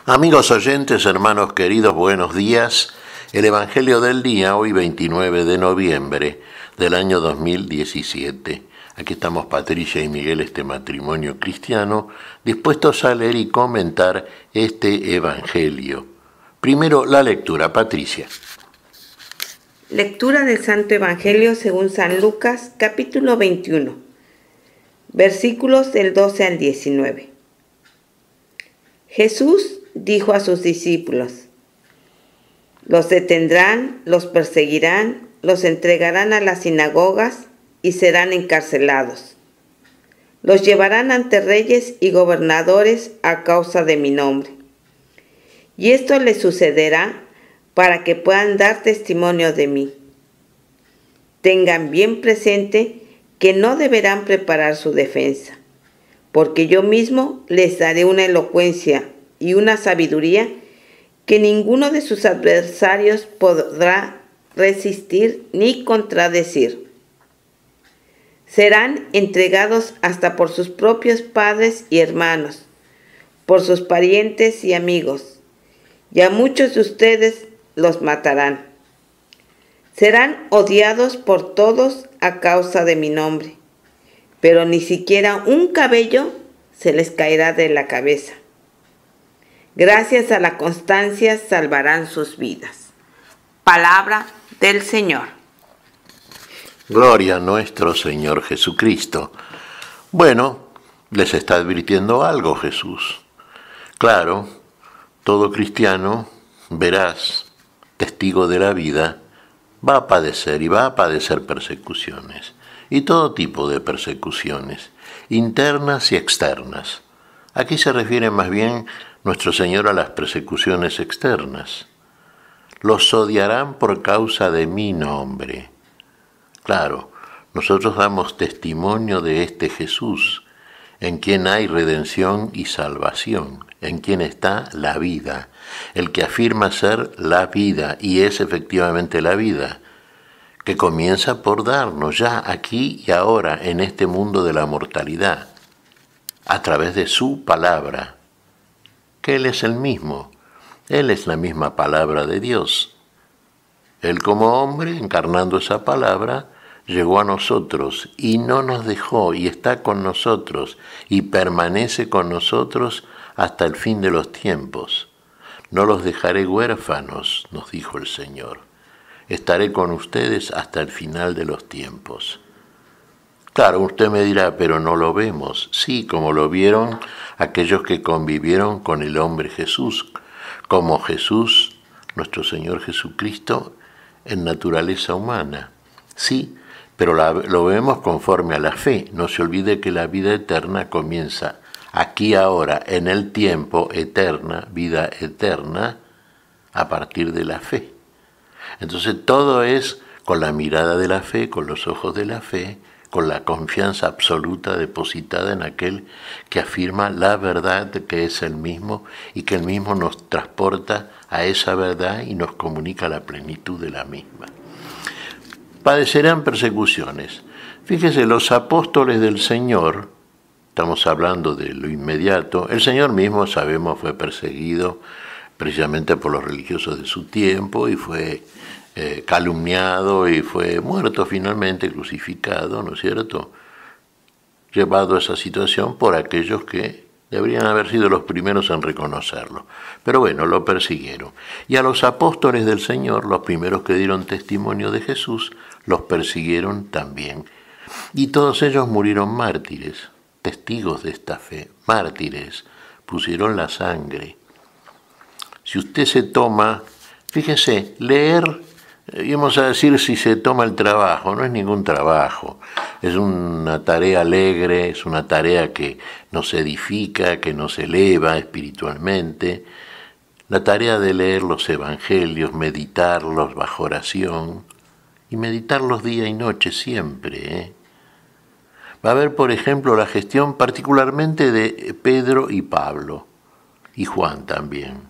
Amigos oyentes, hermanos queridos, buenos días. El Evangelio del día, hoy 29 de noviembre del año 2017. Aquí estamos Patricia y Miguel, este matrimonio cristiano, dispuestos a leer y comentar este Evangelio. Primero, la lectura. Patricia. Lectura del Santo Evangelio según San Lucas, capítulo 21, versículos del 12 al 19. Jesús dijo a sus discípulos: los detendrán, los perseguirán, los entregarán a las sinagogas y serán encarcelados. Los llevarán ante reyes y gobernadores a causa de mi nombre. Y esto les sucederá para que puedan dar testimonio de mí. Tengan bien presente que no deberán preparar su defensa, porque yo mismo les daré una elocuencia y una sabiduría que ninguno de sus adversarios podrá resistir ni contradecir. Serán entregados hasta por sus propios padres y hermanos, por sus parientes y amigos, y a muchos de ustedes los matarán. Serán odiados por todos a causa de mi nombre, pero ni siquiera un cabello se les caerá de la cabeza. Gracias a la constancia salvarán sus vidas. Palabra del Señor. Gloria a nuestro Señor Jesucristo. Bueno, les está advirtiendo algo Jesús. Claro, todo cristiano, veraz, testigo de la vida, va a padecer y va a padecer persecuciones. Y todo tipo de persecuciones, internas y externas. Aquí se refiere más bien nuestro Señor a las persecuciones externas. Los odiarán por causa de mi nombre. Claro, nosotros damos testimonio de este Jesús, en quien hay redención y salvación, en quien está la vida, el que afirma ser la vida y es efectivamente la vida, que comienza por darnos ya aquí y ahora en este mundo de la mortalidad, a través de su palabra, que Él es el mismo, Él es la misma palabra de Dios. Él como hombre, encarnando esa palabra, llegó a nosotros y no nos dejó y está con nosotros y permanece con nosotros hasta el fin de los tiempos. No los dejaré huérfanos, nos dijo el Señor. Estaré con ustedes hasta el final de los tiempos. Claro, usted me dirá, pero no lo vemos. Sí, como lo vieron aquellos que convivieron con el hombre Jesús, como Jesús, nuestro Señor Jesucristo, en naturaleza humana. Sí, pero lo vemos conforme a la fe. No se olvide que la vida eterna comienza aquí ahora, en el tiempo eterna, vida eterna, a partir de la fe. Entonces todo es con la mirada de la fe, con los ojos de la fe, con la confianza absoluta depositada en aquel que afirma la verdad que es el mismo y que el mismo nos transporta a esa verdad y nos comunica la plenitud de la misma. Padecerán persecuciones. Fíjese, los apóstoles del Señor, estamos hablando de lo inmediato, el Señor mismo, sabemos, fue perseguido precisamente por los religiosos de su tiempo y fue calumniado y fue muerto finalmente, crucificado, ¿no es cierto? Llevado a esa situación por aquellos que deberían haber sido los primeros en reconocerlo. Pero bueno, lo persiguieron. Y a los apóstoles del Señor, los primeros que dieron testimonio de Jesús, los persiguieron también. Y todos ellos murieron mártires, testigos de esta fe, mártires, pusieron la sangre. Si usted se toma, fíjese, leer, íbamos a decir si se toma el trabajo, no es ningún trabajo, es una tarea alegre, es una tarea que nos edifica, que nos eleva espiritualmente, la tarea de leer los evangelios, meditarlos bajo oración y meditarlos día y noche siempre. Va a haber, por ejemplo, la gestión particularmente de Pedro y Pablo, y Juan también.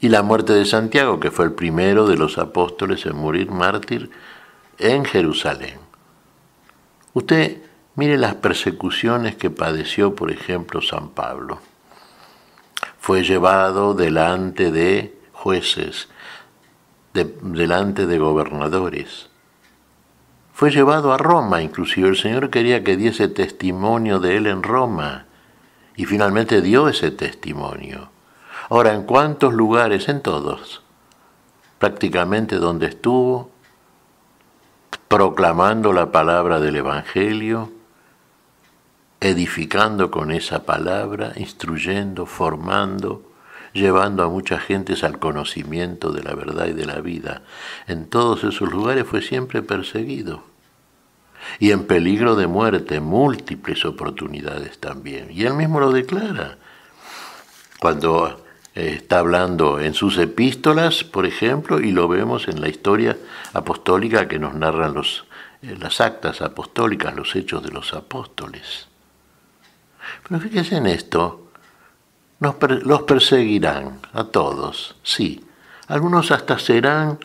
Y la muerte de Santiago, que fue el primero de los apóstoles en morir mártir en Jerusalén. Usted mire las persecuciones que padeció, por ejemplo, San Pablo. fue llevado delante de jueces, delante de gobernadores. Fue llevado a Roma, inclusive el Señor quería que diese testimonio de él en Roma, y finalmente dio ese testimonio. Ahora, ¿en cuántos lugares? En todos. Prácticamente donde estuvo, proclamando la palabra del Evangelio, edificando con esa palabra, instruyendo, formando, llevando a muchas gentes al conocimiento de la verdad y de la vida. En todos esos lugares fue siempre perseguido y en peligro de muerte, múltiples oportunidades también. Y él mismo lo declara cuando está hablando en sus epístolas, por ejemplo, y lo vemos en la historia apostólica que nos narran las actas apostólicas, los hechos de los apóstoles. Pero fíjense en esto, los perseguirán a todos, sí. Algunos hasta serán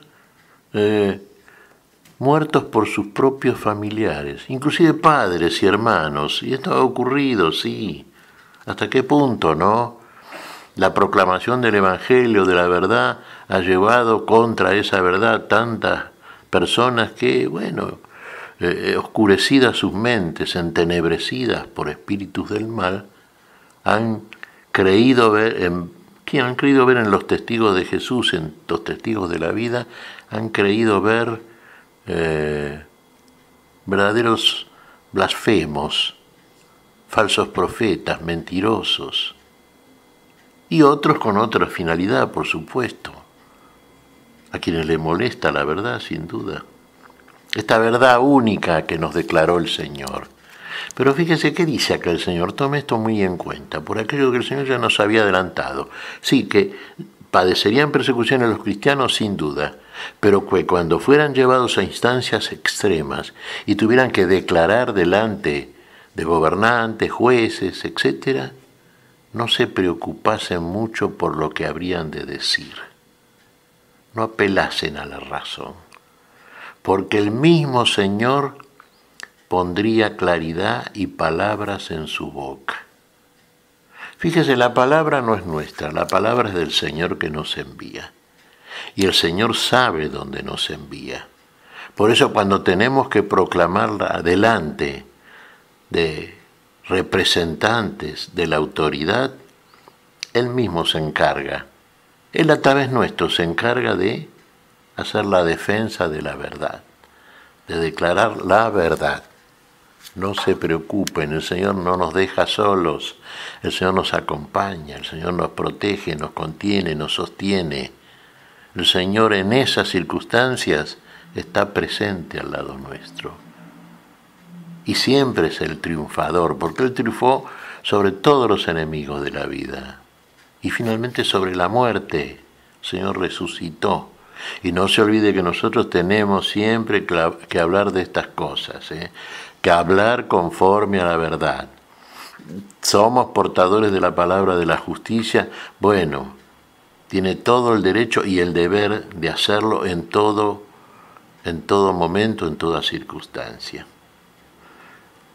muertos por sus propios familiares, inclusive padres y hermanos, y esto ha ocurrido, sí. ¿Hasta qué punto, no? La proclamación del Evangelio, de la verdad, ha llevado contra esa verdad tantas personas que, bueno, oscurecidas sus mentes, entenebrecidas por espíritus del mal, han creído ver en los testigos de Jesús, en los testigos de la vida, han creído ver verdaderos blasfemos, falsos profetas, mentirosos, y otros con otra finalidad, por supuesto, a quienes les molesta la verdad, sin duda. Esta verdad única que nos declaró el Señor. Pero fíjese qué dice acá el Señor, tome esto muy en cuenta, por aquello que el Señor ya nos había adelantado. Sí, que padecerían persecución a los cristianos sin duda, pero que cuando fueran llevados a instancias extremas y tuvieran que declarar delante de gobernantes, jueces, etc., no se preocupasen mucho por lo que habrían de decir. No apelasen a la razón, porque el mismo Señor pondría claridad y palabras en su boca. Fíjese, la palabra no es nuestra, la palabra es del Señor que nos envía. Y el Señor sabe dónde nos envía. Por eso cuando tenemos que proclamarla delante de representantes de la autoridad, Él mismo se encarga. Él a través nuestro se encarga de hacer la defensa de la verdad, de declarar la verdad. No se preocupen, el Señor no nos deja solos, el Señor nos acompaña, el Señor nos protege, nos contiene, nos sostiene. El Señor en esas circunstancias está presente al lado nuestro. Y siempre es el triunfador, porque Él triunfó sobre todos los enemigos de la vida. Y finalmente sobre la muerte, el Señor resucitó. Y no se olvide que nosotros tenemos siempre que hablar de estas cosas, que hablar conforme a la verdad. Somos portadores de la palabra de la justicia, bueno, tiene todo el derecho y el deber de hacerlo en todo momento, en toda circunstancia.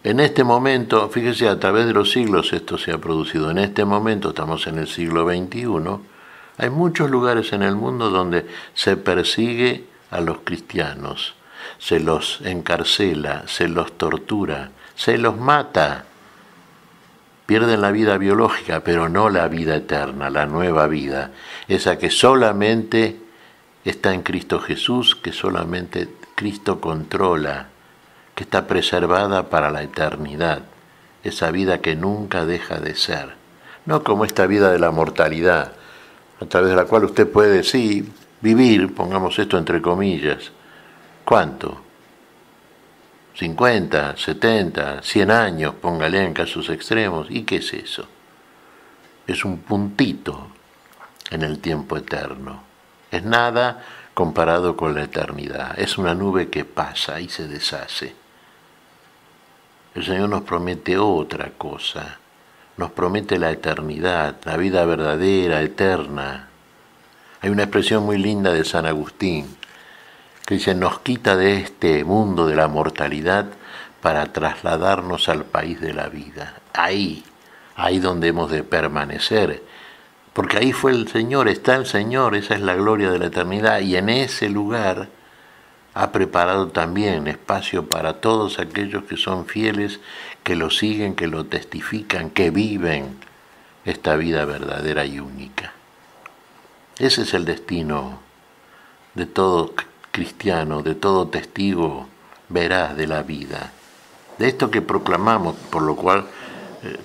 En este momento, fíjese, a través de los siglos esto se ha producido. En este momento, estamos en el siglo XXI, hay muchos lugares en el mundo donde se persigue a los cristianos, se los encarcela, se los tortura, se los mata. Pierden la vida biológica, pero no la vida eterna, la nueva vida, esa que solamente está en Cristo Jesús, que solamente Cristo controla, que está preservada para la eternidad, esa vida que nunca deja de ser, no como esta vida de la mortalidad, a través de la cual usted puede, sí, vivir, pongamos esto entre comillas. ¿Cuánto? 50, 70, 100 años, póngale en casos extremos. ¿Y qué es eso? Es un puntito en el tiempo eterno. Es nada comparado con la eternidad. Es una nube que pasa y se deshace. El Señor nos promete otra cosa. Nos promete la eternidad, la vida verdadera, eterna. Hay una expresión muy linda de San Agustín que dice, nos quita de este mundo de la mortalidad para trasladarnos al país de la vida. Ahí donde hemos de permanecer, Porque ahí fue el Señor, está el Señor, esa es la gloria de la eternidad, y en ese lugar ha preparado también espacio para todos aquellos que son fieles, que lo siguen, que lo testifican, que viven esta vida verdadera y única. Ese es el destino de todo cristiano, de todo testigo veraz de la vida, de esto que proclamamos, por lo cual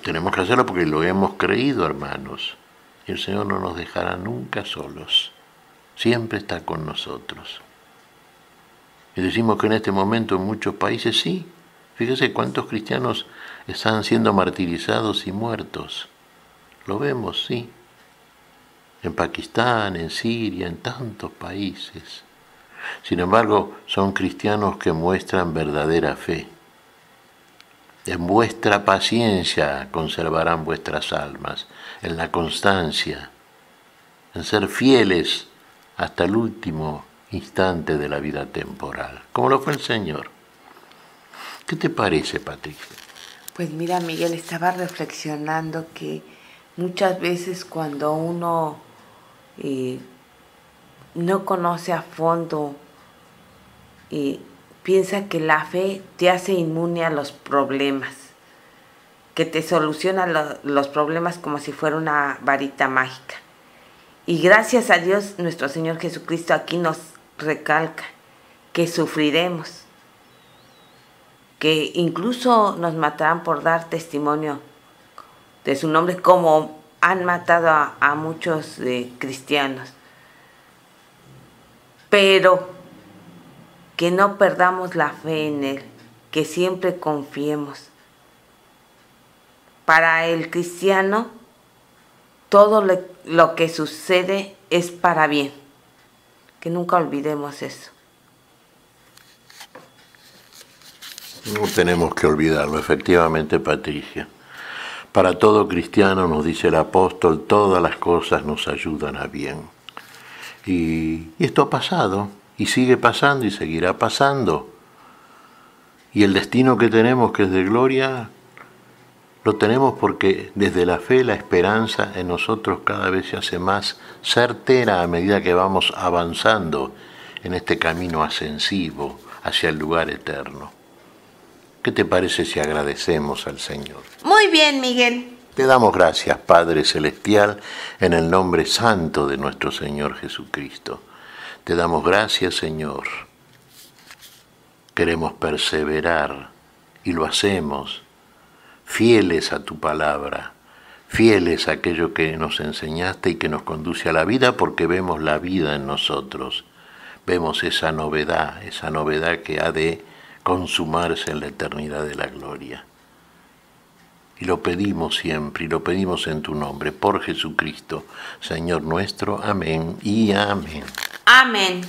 tenemos que hacerlo porque lo hemos creído, hermanos. Y el Señor no nos dejará nunca solos, siempre está con nosotros. Y decimos que en este momento en muchos países sí, fíjese cuántos cristianos están siendo martirizados y muertos. Lo vemos, sí. En Pakistán, en Siria, en tantos países. Sin embargo, son cristianos que muestran verdadera fe. En vuestra paciencia conservarán vuestras almas, en la constancia, en ser fieles hasta el último instante de la vida temporal, como lo fue el Señor. ¿Qué te parece, Patricia? Pues mira, Miguel, estaba reflexionando que muchas veces cuando uno no conoce a fondo y piensa que la fe te hace inmune a los problemas, que te soluciona los problemas como si fuera una varita mágica. Y gracias a Dios, nuestro Señor Jesucristo aquí nos recalca que sufriremos, que incluso nos matarán por dar testimonio de su nombre, como han matado a muchos cristianos. Pero que no perdamos la fe en Él, que siempre confiemos. Para el cristiano, todo lo que sucede es para bien. Que nunca olvidemos eso. No tenemos que olvidarlo, efectivamente, Patricia. Para todo cristiano, nos dice el apóstol, todas las cosas nos ayudan a bien. Y esto ha pasado, y sigue pasando, y seguirá pasando. Y el destino que tenemos, que es de gloria, lo tenemos porque desde la fe, la esperanza en nosotros cada vez se hace más certera a medida que vamos avanzando en este camino ascensivo hacia el lugar eterno. ¿Qué te parece si agradecemos al Señor? Muy bien, Miguel. Te damos gracias, Padre Celestial, en el nombre santo de nuestro Señor Jesucristo. Te damos gracias, Señor. Queremos perseverar y lo hacemos, fieles a tu palabra, fieles a aquello que nos enseñaste y que nos conduce a la vida, porque vemos la vida en nosotros. Vemos esa novedad que ha de consumarse en la eternidad de la gloria. Y lo pedimos siempre, y lo pedimos en tu nombre, por Jesucristo, Señor nuestro. Amén y amén. Amén.